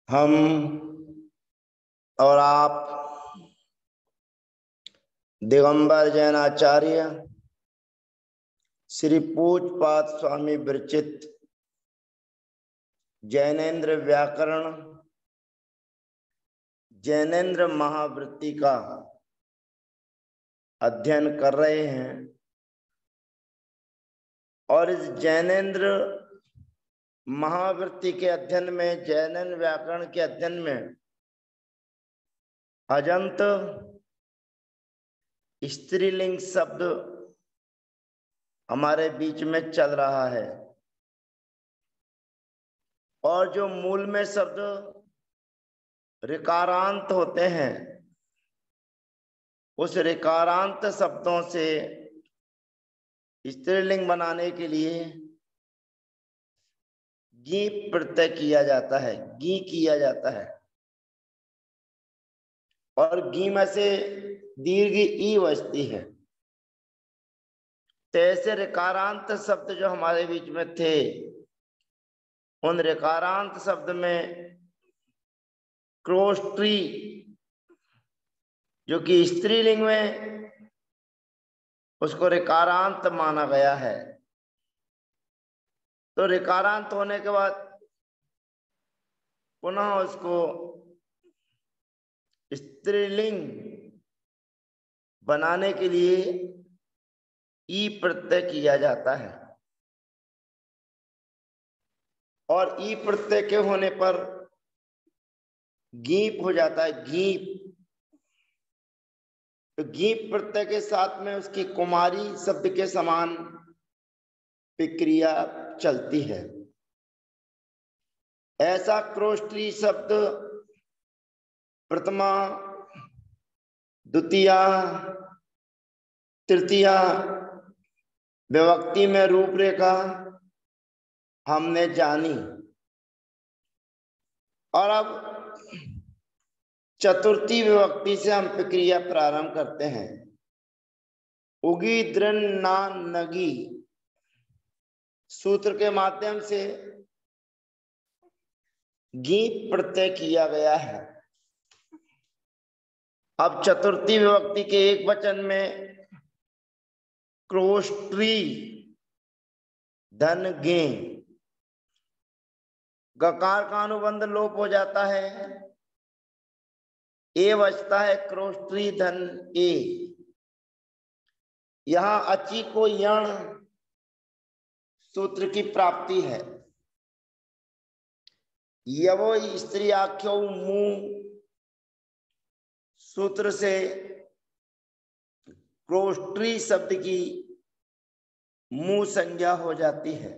हम और आप दिगंबर जैनाचार्य श्री पूज्यपाद स्वामी विरचित जैनेन्द्र व्याकरण जैनेन्द्र महावृत्ति का अध्ययन कर रहे हैं और इस जैनेन्द्र महावृत्ति के अध्ययन में जैनेन्द्र व्याकरण के अध्ययन में अजंत स्त्रीलिंग शब्द हमारे बीच में चल रहा है और जो मूल में शब्द ऋकारांत होते हैं उस ऋकारांत शब्दों से स्त्रीलिंग बनाने के लिए गी प्रत्यय किया जाता है, गी किया जाता है और गी में से दीर्घ ई बचती है। तो ऐसे ऋकारांत शब्द जो हमारे बीच में थे उन ऋकारांत शब्द में क्रोष्ट्री जो कि स्त्रीलिंग में उसको ऋकारांत माना गया है। तो ऋकारांत होने के बाद पुनः उसको स्त्रीलिंग बनाने के लिए ई प्रत्यय किया जाता है और ई प्रत्यय के होने पर गीप हो जाता है, गीप। तो गीप प्रत्यय के साथ में उसकी कुमारी शब्द के समान प्रक्रिया चलती है। ऐसा क्रोष्ट्री शब्द प्रथमा द्वितीया तृतीया विभक्ति में रूपरेखा हमने जानी और अब चतुर्थी विभक्ति से हम प्रक्रिया प्रारंभ करते हैं। उगी दृन ना नगी सूत्र के माध्यम से गी प्रत्यय किया गया है। अब चतुर्थी विभक्ति के एक वचन में क्रोष्ट्री धन गे गकार का अनुबंध लोप हो जाता है, ए बचता है क्रोष्ट्री धन ए। यहां अची को यण सूत्र की प्राप्ति है। यवो स्त्री आख्यो मुंह सूत्र से क्रोष्ट्री शब्द की मुंह संज्ञा हो जाती है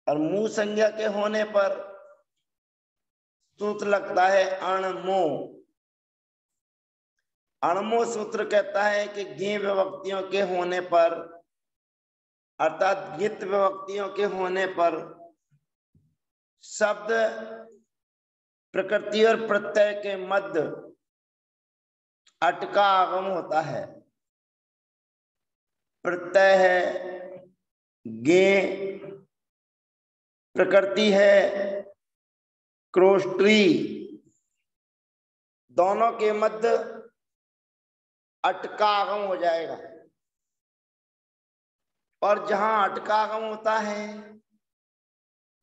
और मुंह संज्ञा के होने पर सूत्र लगता है अणमो। अणमो सूत्र कहता है कि गे विभक्तियों के होने पर अर्थात गित विभक्तियों के होने पर शब्द प्रकृति और प्रत्यय के मध्य अट का आगम होता है। प्रत्यय है गे, प्रकृति है क्रोष्ट्री, दोनों के मध्य अट का आगम हो जाएगा और जहां अट का आगम होता है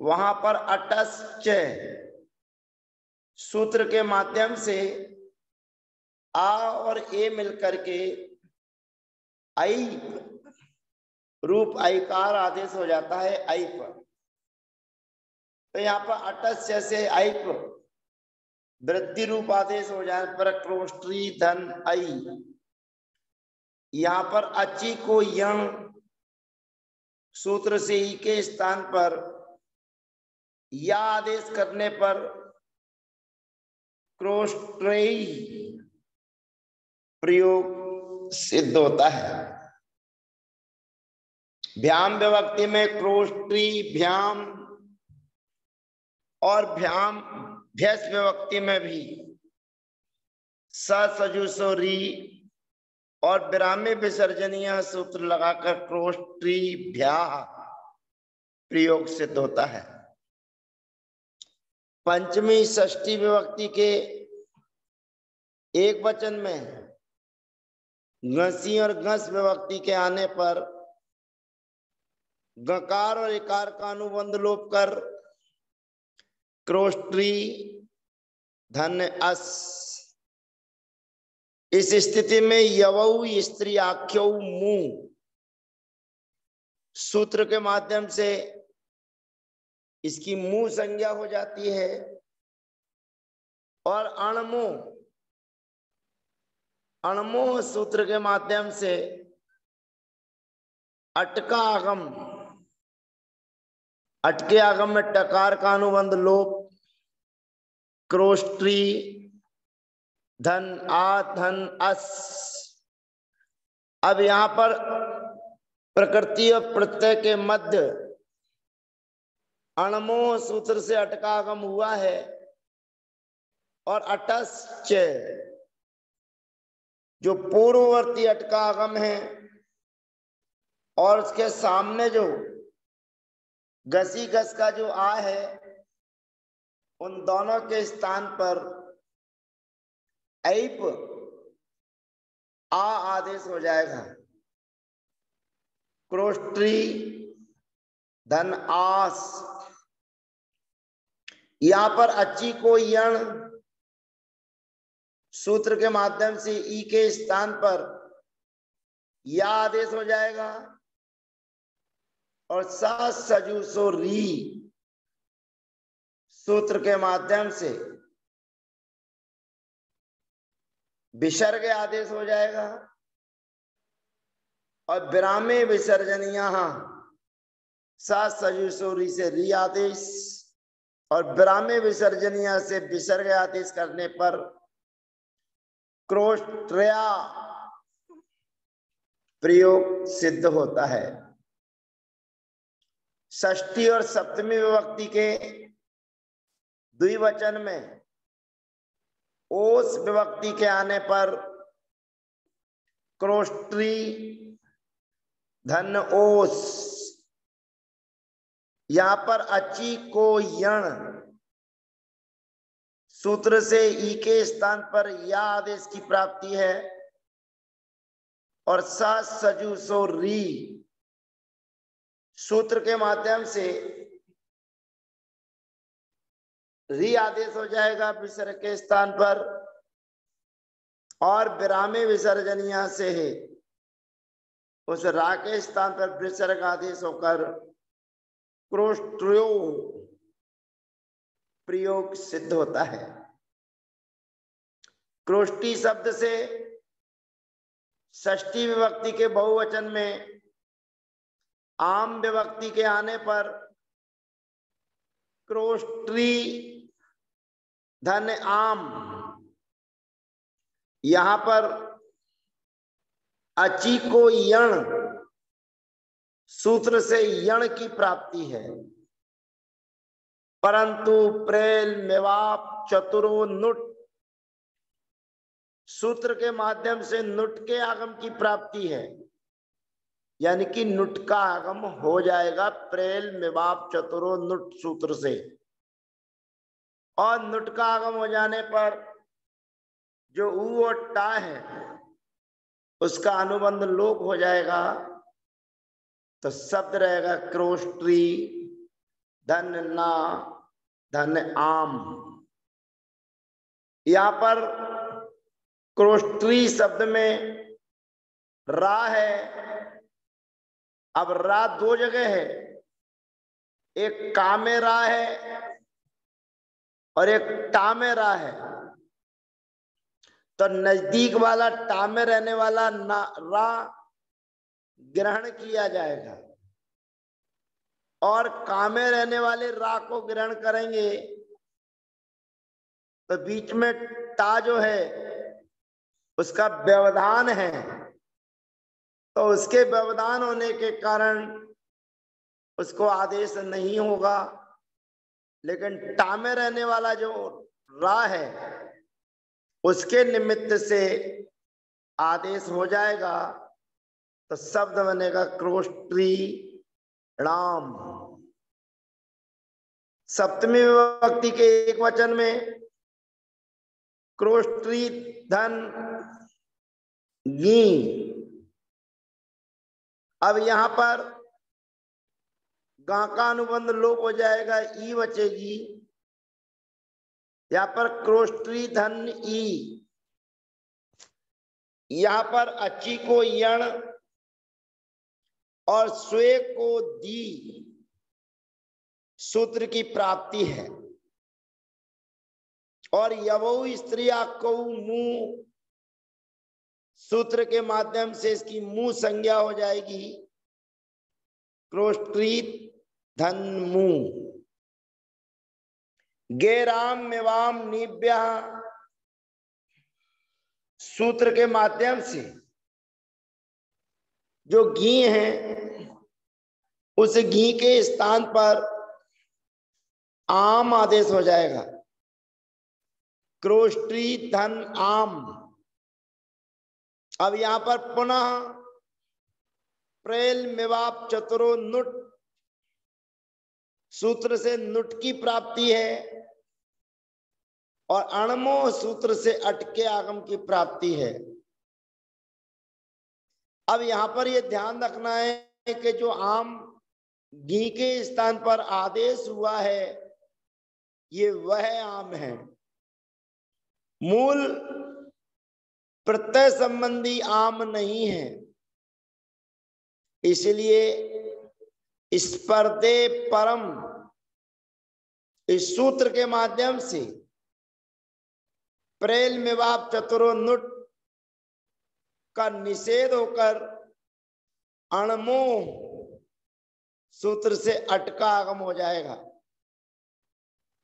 वहां पर अटश्च सूत्र के माध्यम से आ और ए मिलकर के ऐप रूप ऐकार आदेश हो जाता है, ऐप। तो यहाँ पर अटस्य से ऐप वृद्धि रूप आदेश हो जाए पर क्रोष्ट्री धन ऐ। यहाँ पर अची को यण सूत्र से ई के स्थान पर या आदेश करने पर क्रोष्ट्रेय प्रयोग सिद्ध होता है। भ्याम विभक्ति में क्रोष्ट्री भ्याम और भ्याम भ्यस विभक्ति में भी सजुसो री और विरामे विसर्जनीय सूत्र लगाकर क्रोष्ट्री भ्या प्रयोग सिद्ध होता है। पंचमी षष्ठी विभक्ति के एक वचन में घसी और घस विभक्ति के आने पर गकार और इकार का अनुबंध लोप कर क्रोष्ट्री धन अस। इस स्थिति में यवौ स्त्री आख्यो मुंह सूत्र के माध्यम से इसकी मुंह संज्ञा हो जाती है और अणमोह सूत्र के माध्यम से अटका आगम, अटके आगम में टकार का अनुबंध लोप क्रोष्ट्री धन आ धन अस। अब यहां पर प्रकृति और प्रत्यय के मध्य अणमोह सूत्र से अटका आगम हुआ है और अटश्च जो पूर्ववर्ती अटका आगम है और उसके सामने जो घसी घस का जो आ है, उन दोनों के स्थान पर ऐप आ आदेश हो जाएगा। क्रोष्ट्री धन आस। यहां पर अच्छी को यण सूत्र के माध्यम से ई के स्थान पर या आदेश हो जाएगा और सा सजू सो री सूत्र के माध्यम से विसर्ग आदेश हो जाएगा और विरामे विसर्जनिया सा सजू सो री से री आदेश और विरामे विसर्जनिया से विसर्ग आदेश करने पर क्रोष्ट्रया प्रयोग सिद्ध होता है। षष्ठी और सप्तमी विभक्ति के द्विवचन में ओस विभक्ति के आने पर क्रोष्ट्री धन ओस। यहां पर अची को यण सूत्र से ई के स्थान पर या आदेश की प्राप्ति है और सा सजू सो री सूत्र के माध्यम से री आदेश हो जाएगा विसर्ग के स्थान पर और विरामे विसर्जनिया से है उस रा के स्थान पर विसर्ग आदेश होकर क्रोष्ट्र्यो प्रयोग सिद्ध होता है। क्रोष्टी शब्द से षष्ठी विभक्ति के बहुवचन में आम विभक्ति के आने पर क्रोष्ट्री धन आम। यहां पर अची को यण सूत्र से यण की प्राप्ति है परंतु प्रेल मेवाप चतुरो नुट सूत्र के माध्यम से नुट के आगम की प्राप्ति है, यानी कि नुट का आगम हो जाएगा प्रेल मेवाप चतुरो नुट सूत्र से और नुट का आगम हो जाने पर जो ऊ और टा है उसका अनुबंध लोप हो जाएगा तो शब्द रहेगा क्रोष्ट्री धन ना धन आम। यहां पर क्रोष्ट्री शब्द में रा है। अब रा दो जगह है, एक का में रा है और एक टा में रा है। तो नजदीक वाला टा में रहने वाला रा ग्रहण किया जाएगा और का में रहने वाले रा को ग्रहण करेंगे तो बीच में टा जो है उसका व्यवधान है, तो उसके व्यवधान होने के कारण उसको आदेश नहीं होगा, लेकिन टा में रहने वाला जो रा है उसके निमित्त से आदेश हो जाएगा तो शब्द बनेगा क्रोष्ट्री राम। सप्तमी विभक्ति के एक वचन में क्रोष्टी धन गी। अब यहां पर गा का अनुबंध लोप हो जाएगा, ई बचेगी। यहां पर क्रोष्टी धन ई, यहां पर अची को यण और स्वे को दी सूत्र की प्राप्ति है। और यवौ स्त्रिया कौ मुंह सूत्र के माध्यम से इसकी मुंह संज्ञा हो जाएगी क्रोष्टी धन मुंह। गेराम मेवाम निभ्या सूत्र के माध्यम से जो घी है उस घी के स्थान पर आम आदेश हो जाएगा, क्रोष्टी धन आम। अब यहां पर पुनः प्रेल मेवाप चतुरो नुट सूत्र से नुट की प्राप्ति है और अणमो सूत्र से अटके आगम की प्राप्ति है। अब यहां पर यह ध्यान रखना है कि जो आम घी के स्थान पर आदेश हुआ है ये वह आम है, मूल प्रत्यय संबंधी आम नहीं है। इसलिए स्पर्धे परम इस सूत्र के माध्यम से प्रेल मेवाप चतुरो नुट का निषेध होकर अणमो सूत्र से अटका आगम हो जाएगा।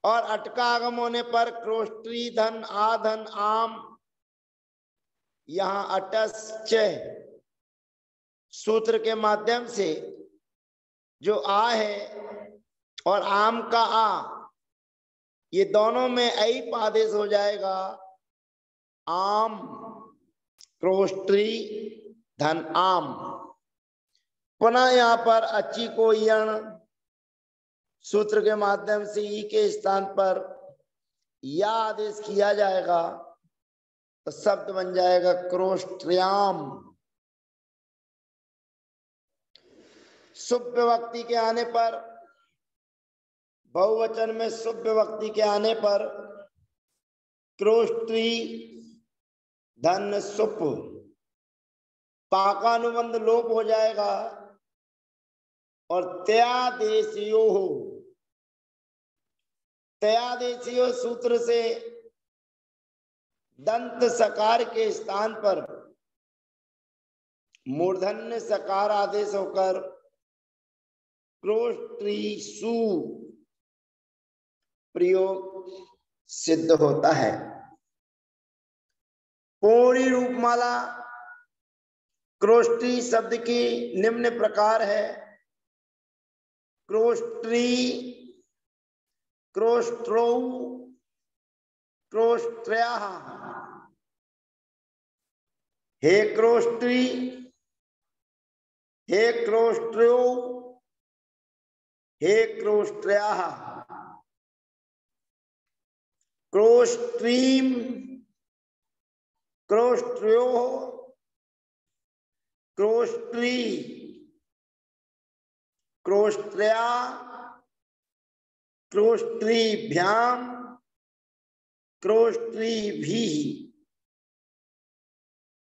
और अटका आगम होने पर क्रोष्टी धन आधन आम, यहां अटश्च सूत्र के माध्यम से जो आ है और आम का आ, ये दोनों में ऐप आदेश हो जाएगा आम क्रोष्टी धन आम। पुनः यहां पर अची को यण सूत्र के माध्यम से ई के स्थान पर या आदेश किया जाएगा तो शब्द बन जाएगा क्रोष्ट्र्याम। शुभ विभक्ति के आने पर, बहुवचन में शुभ विभक्ति के आने पर क्रोष्टी धन सुप पाकानुबंध लोप हो जाएगा और त्यादेशियो हो, त्यादेशियो सूत्र से दंत सकार के स्थान पर मूर्धन्य सकार आदेश होकर क्रोष्टी सु प्रयोग सिद्ध होता है। पूरी रूपमाला क्रोष्टी शब्द की निम्न प्रकार है, क्रोष्ट्री, क्रोष्ट्रौ, क्रोष्ट्र्याः। हे क्रोष्ट्री, हे क्रोष्ट्र्यो, हे क्रोष्ट्र्याः। क्रोष्ट्रीम, क्रोष्ट्र्यो, क्रोष्ट्री, क्रोष्ट्र्या, क्रोष्ट्रीभ्याम, क्रोष्ट्रीभिः,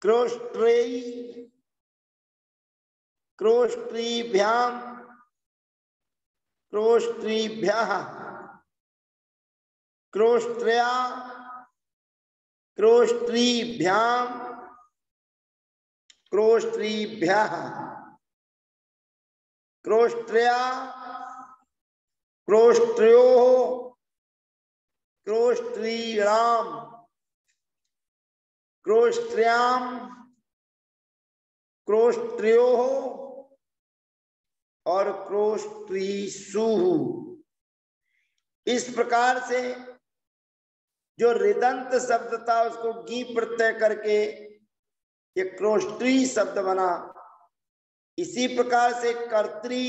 क्रोष्ट्रेय, क्रोष्ट्रीभ्याम, क्रोष्ट्रीभ्यः, क्रोष्ट्र्या, क्रोष्ट्रीभ्याम, क्रोष्ट्रीभ्यः, क्रोष्ट्र्या, क्रोष्ट्र्योः, क्रोष्ट्रीणाम, क्रोष्ट्र्याम, क्रोष्ट्र्योः और क्रोष्ट्रीषु। इस प्रकार से जो ऋदंत शब्द था उसको गी प्रत्यय करके ये क्रोष्ट्री शब्द बना। इसी प्रकार से कर्त्री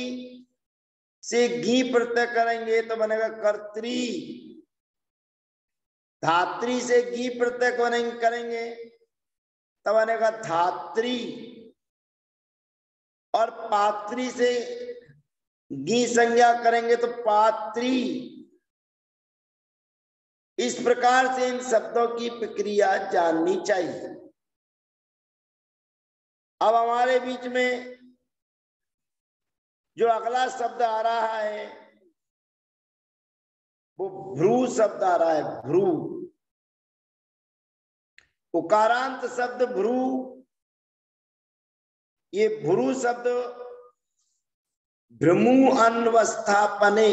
से गी प्रत्यय करेंगे तो बनेगा कर्त्री। धात्री से गी प्रत्यय करेंगे तो बनेगा धात्री। और पात्री से गी संज्ञा करेंगे तो पात्री। इस प्रकार से इन शब्दों की प्रक्रिया जाननी चाहिए। अब हमारे बीच में जो अगला शब्द आ रहा है वो भ्रू शब्द आ रहा है। भ्रू, उकारांत शब्द भ्रू। ये भ्रू शब्द भ्रमु अन्वस्थापने